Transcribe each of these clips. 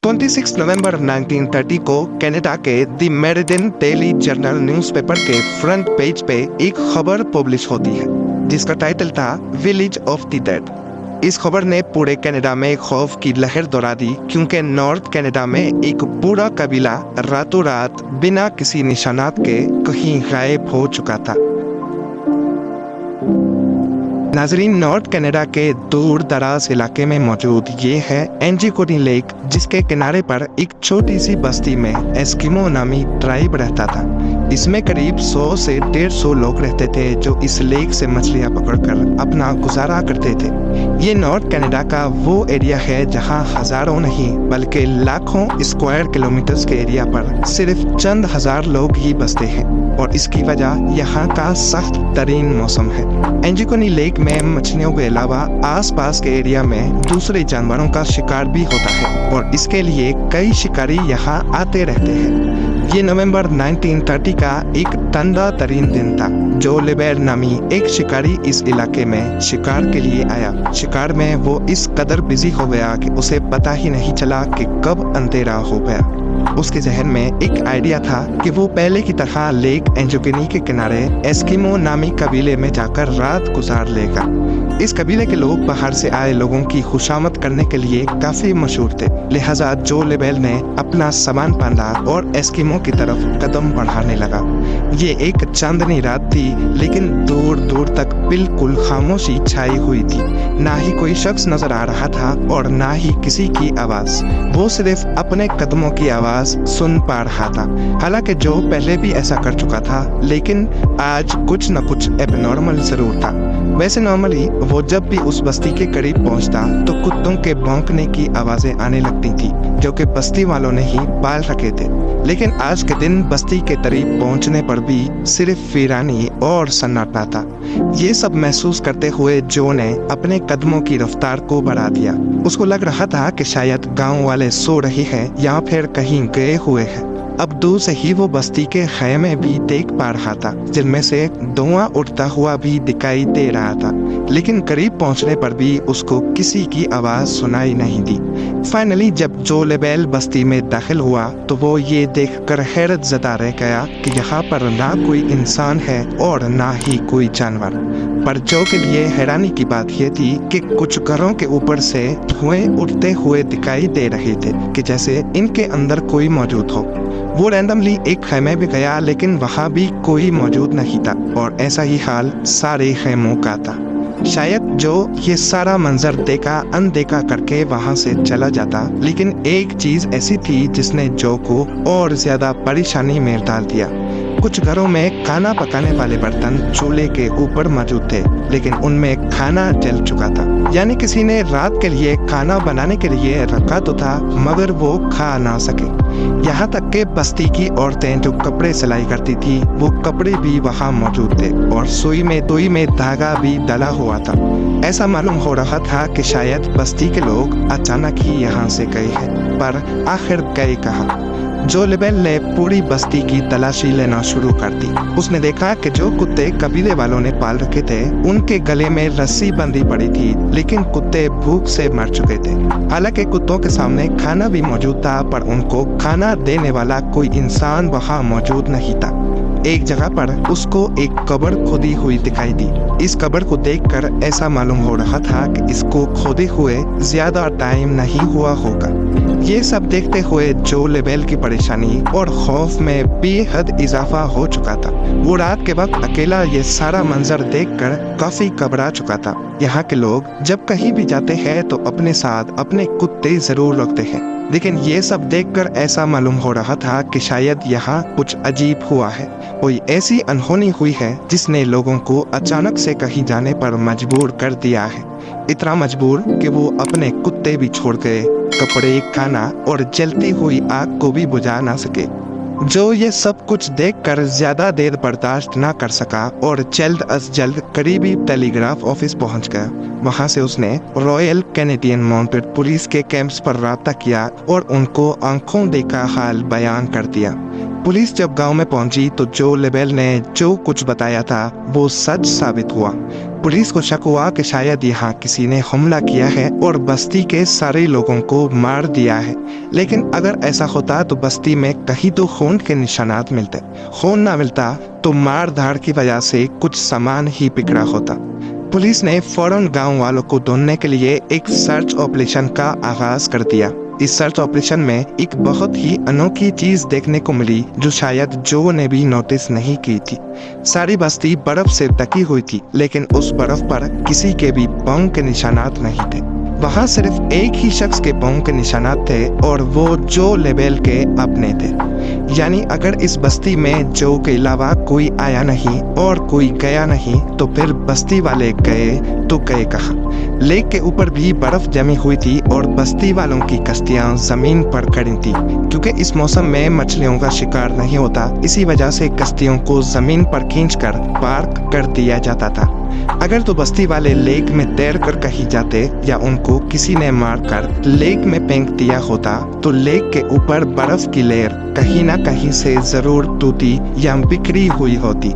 26 नवंबर 1930 को कनाडा के the meridian daily journal newspaper के फ्रंट पेज पे एक खबर पब्लिश होती है जिसका टाइटल था विलेज ऑफ द डेड। इस खबर ने पूरे कनाडा में खौफ की लहर दौड़ा दी क्योंकि नॉर्थ कनाडा में एक पूरा कबीला रातों रात बिना किसी निशानात के कहीं गायब हो चुका था। नाजरीन, नॉर्थ कनाडा के दूर दराज इलाके में मौजूद ये है एंजिकोनी लेक, जिसके किनारे पर एक छोटी सी बस्ती में एस्किमो नामी ट्राइब रहता था। इसमें करीब 100 से 150 लोग रहते थे जो इस लेक से मछलियां पकड़कर अपना गुजारा करते थे। ये नॉर्थ कनाडा का वो एरिया है जहां हजारों नहीं बल्कि लाखों स्क्वायर किलोमीटर्स के एरिया पर सिर्फ चंद हजार लोग ही बसते हैं और इसकी वजह यहाँ का सख्त तरीन मौसम है। एंजिकोनी लेक में मछलियों के अलावा आसपास के एरिया में दूसरे जानवरों का शिकार भी होता है और इसके लिए कई शिकारी यहाँ आते रहते हैं। ये नवंबर 1930 का एक ठंडा तरीन दिन था। जो लेबेर नामी एक शिकारी इस इलाके में शिकार के लिए आया। शिकार में वो इस कदर बिजी हो गया कि उसे पता ही नहीं चला कि कब अंधेरा हो गया। उसके जहन में एक आइडिया था कि वो पहले की तरह लेक एंजिकोनी के किनारे एस्किमो नामी कबीले में जाकर रात गुजार लेगा। इस कबीले के लोग बाहर से आए लोगों की खुशामद करने के लिए काफी मशहूर थे, लिहाजा जो लेबेल ने अपना सामान बांधा और एस्किमो की तरफ कदम बढ़ाने लगा। ये एक चांदनी रात थी, लेकिन दूर दूर तक बिल्कुल खामोशी छाई हुई थी। ना ही कोई शख्स नजर आ रहा था और ना ही किसी की आवाज। वो सिर्फ अपने कदमों की आवाज सुन पा रहा था। हालांकि जो पहले भी ऐसा कर चुका था, लेकिन आज कुछ न कुछ एबनॉर्मल जरूर था। वैसे नॉर्मली वो जब भी उस बस्ती के करीब पहुंचता तो कुत्तों के भौंकने की आवाजें आने लगती थी, जो कि बस्ती वालों ने ही पाल रखे थे। लेकिन आज के दिन बस्ती के करीब पहुंचने पर भी सिर्फ वीरानी और सन्नाटा था। ये सब महसूस करते हुए जो ने अपने कदमों की रफ्तार को बढ़ा दिया। उसको लग रहा था कि शायद गांव वाले सो रहे हैं या फिर कहीं गए हुए हैं। अब दूर से ही वो बस्ती के खैमे भी देख पा रहा था, जिनमें से धुआं उठता हुआ भी दिखाई दे रहा था, लेकिन करीब पहुंचने पर भी उसको किसी की आवाज सुनाई नहीं दी। फाइनली जब जो लेबेल बस्ती में दाखिल हुआ तो वो ये देखकर हैरत ज़दा रह गया कि यहाँ पर ना कोई इंसान है और ना ही कोई जानवर। पर जो के लिए हैरानी की बात यह थी कि कुछ घरों के ऊपर से धुएं उठते हुए दिखाई दे रहे थे कि जैसे इनके अंदर कोई मौजूद हो। वो रैंडमली एक खैमे भी गया, लेकिन वहाँ भी कोई मौजूद नहीं था और ऐसा ही हाल सारे खैमों का था। शायद जो ये सारा मंजर देखा अनदेखा करके वहाँ से चला जाता, लेकिन एक चीज ऐसी थी जिसने जो को और ज्यादा परेशानी में डाल दिया। कुछ घरों में खाना पकाने वाले बर्तन चूल्हे के ऊपर मौजूद थे, लेकिन उनमें खाना जल चुका था। यानी किसी ने रात के लिए खाना बनाने के लिए रखा तो था, मगर वो खा ना सके। यहाँ तक के बस्ती की औरतें जो कपड़े सिलाई करती थी, वो कपड़े भी वहाँ मौजूद थे और सुई में धागा भी डला हुआ था। ऐसा मालूम हो रहा था कि शायद बस्ती के लोग अचानक ही यहाँ से गए हैं, पर आखिर गए कहाँ? जो लेबेल ने पूरी बस्ती की तलाशी लेना शुरू कर दी। उसने देखा कि जो कुत्ते कबीले वालों ने पाल रखे थे, उनके गले में रस्सी बंधी पड़ी थी, लेकिन कुत्ते भूख से मर चुके थे। हालांकि कुत्तों के सामने खाना भी मौजूद था, पर उनको खाना देने वाला कोई इंसान वहाँ मौजूद नहीं था। एक जगह पर उसको एक कब्र खोदी हुई दिखाई दी। इस कब्र को देखकर ऐसा मालूम हो रहा था कि इसको खोदे हुए ज्यादा टाइम नहीं हुआ होगा। ये सब देखते हुए जो लेबेल की परेशानी और खौफ में बेहद इजाफा हो चुका था। वो रात के वक्त अकेला ये सारा मंजर देखकर काफी घबरा चुका था। यहाँ के लोग जब कहीं भी जाते हैं तो अपने साथ अपने कुत्ते जरूर रखते हैं, लेकिन ये सब देखकर ऐसा मालूम हो रहा था कि शायद यहाँ कुछ अजीब हुआ है। कोई ऐसी अनहोनी हुई है जिसने लोगों को अचानक से कहीं जाने पर मजबूर कर दिया है। इतना मजबूर कि वो अपने कुत्ते भी छोड़ गए, कपड़े, खाना और जलती हुई आग को भी बुझा ना सके। जो ये सब कुछ देखकर ज्यादा देर बर्दाश्त ना कर सका और जल्द अज जल्द करीबी टेलीग्राफ ऑफिस पहुंच गया। वहां से उसने रॉयल कैनेडियन माउंटेड पुलिस के कैंप्स पर राब्ता किया और उनको आंखों देखा हाल बयान कर दिया। पुलिस जब गांव में पहुंची तो जो लेबेल ने जो कुछ बताया था वो सच साबित हुआ। पुलिस को शक हुआ कि शायद यहाँ किसी ने हमला किया है और बस्ती के सारे लोगों को मार दिया है, लेकिन अगर ऐसा होता तो बस्ती में कहीं तो खून के निशानात मिलते। खून ना मिलता तो मार धाड़ की वजह से कुछ सामान ही बिगड़ा होता। पुलिस ने फौरन गांव वालों को ढूंढने के लिए एक सर्च ऑपरेशन का आगाज कर दिया। इस सर्च ऑपरेशन में एक बहुत ही अनोखी चीज देखने को मिली जो शायद जो ने भी नोटिस नहीं की थी। सारी बस्ती बर्फ से ढकी हुई थी, लेकिन उस बर्फ पर किसी के भी पांव के निशानात नहीं थे। वहां सिर्फ एक ही शख्स के पांव के निशानात थे और वो जो लेबल के अपने थे। यानी अगर इस बस्ती में जो के अलावा कोई आया नहीं और कोई गया नहीं तो फिर बस्ती वाले गए तो गए कहाँ। लेक के ऊपर भी बर्फ जमी हुई थी और बस्ती वालों की कश्तियां जमीन पर खड़ी थी। क्योंकि इस मौसम में मछलियों का शिकार नहीं होता, इसी वजह से कश्तियों को जमीन पर खींचकर पार्क कर दिया जाता था। अगर तो बस्ती वाले लेक में तैर कर कहीं जाते या उनको किसी ने मार कर लेक में फेंक दिया होता तो लेक के ऊपर बर्फ की लेयर कहीं ना कहीं से जरूर टूटी या बिखरी हुई होती।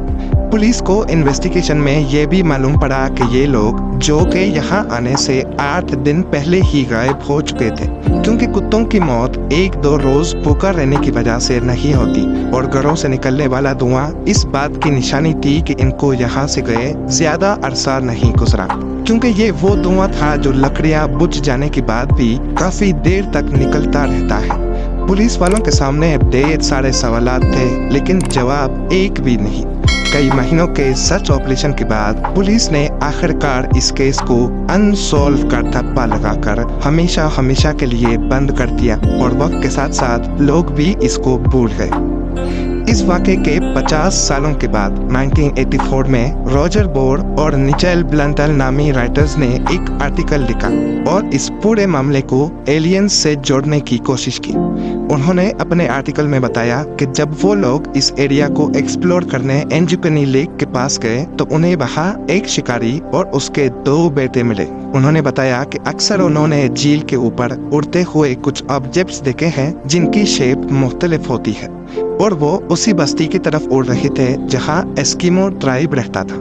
पुलिस को इन्वेस्टिगेशन में ये भी मालूम पड़ा कि ये लोग जो के यहाँ आने से 8 दिन पहले ही गायब हो चुके थे, क्योंकि कुत्तों की मौत 1-2 रोज भूखा रहने की वजह से नहीं होती और घरों से निकलने वाला धुआं इस बात की निशानी थी कि इनको यहाँ से गए ज्यादा अरसा नहीं गुजरा, क्योंकि ये वो धुआं था जो लकड़ियाँ बुझ जाने के बाद भी काफी देर तक निकलता रहता है। पुलिस वालों के सामने ढेर सारे सवालात थे, लेकिन जवाब एक भी नहीं। कई महीनों के सर्च ऑपरेशन के बाद पुलिस ने आखिरकार इस केस को अनसॉल्व का ठप्पा लगाकर हमेशा के लिए बंद कर दिया और वक्त के साथ साथ लोग भी इसको भूल गए। इस वाक़े के 50 सालों के बाद 1984 में रॉजर बोर और निचेल ब्लंटल नामी राइटर्स ने एक आर्टिकल लिखा और इस पूरे मामले को एलियंस से जोड़ने की कोशिश की। उन्होंने अपने आर्टिकल में बताया कि जब वो लोग इस एरिया को एक्सप्लोर करने एंजुकनी लेक के पास गए तो उन्हें वहाँ एक शिकारी और उसके 2 बेटे मिले। उन्होंने बताया कि अक्सर उन्होंने झील के ऊपर उड़ते हुए कुछ ऑब्जेक्ट्स देखे हैं जिनकी शेप मुख्तलिफ होती है और वो उसी बस्ती की तरफ उड़ रहे थे जहाँ एस्किमो ट्राइब रहता था।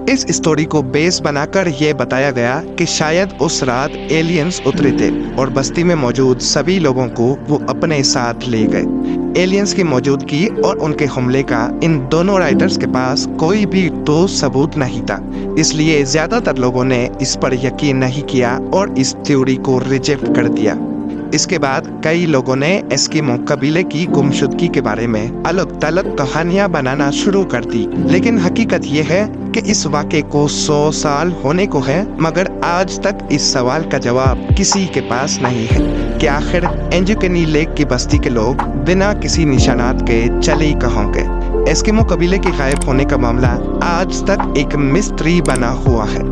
इस स्टोरी को बेस बनाकर यह बताया गया कि शायद उस रात एलियंस उतरे थे और बस्ती में मौजूद सभी लोगों को वो अपने साथ ले गए। एलियंस की मौजूदगी और उनके हमले का इन दोनों राइटर्स के पास कोई भी ठोस सबूत नहीं था, इसलिए ज्यादातर लोगों ने इस पर यकीन नहीं किया और इस थ्योरी को रिजेक्ट कर दिया। इसके बाद कई लोगों ने एस्किमो कबीले की गुमशुदगी के बारे में अलग थलग कहानियां बनाना शुरू कर दी, लेकिन हकीकत ये है कि इस वाक़े को 100 साल होने को है, मगर आज तक इस सवाल का जवाब किसी के पास नहीं है कि आखिर एंजुकनी लेक की बस्ती के लोग बिना किसी निशानात के चले कहाँ गए। एस्किमो कबीले के गायब होने का मामला आज तक एक मिस्ट्री बना हुआ है।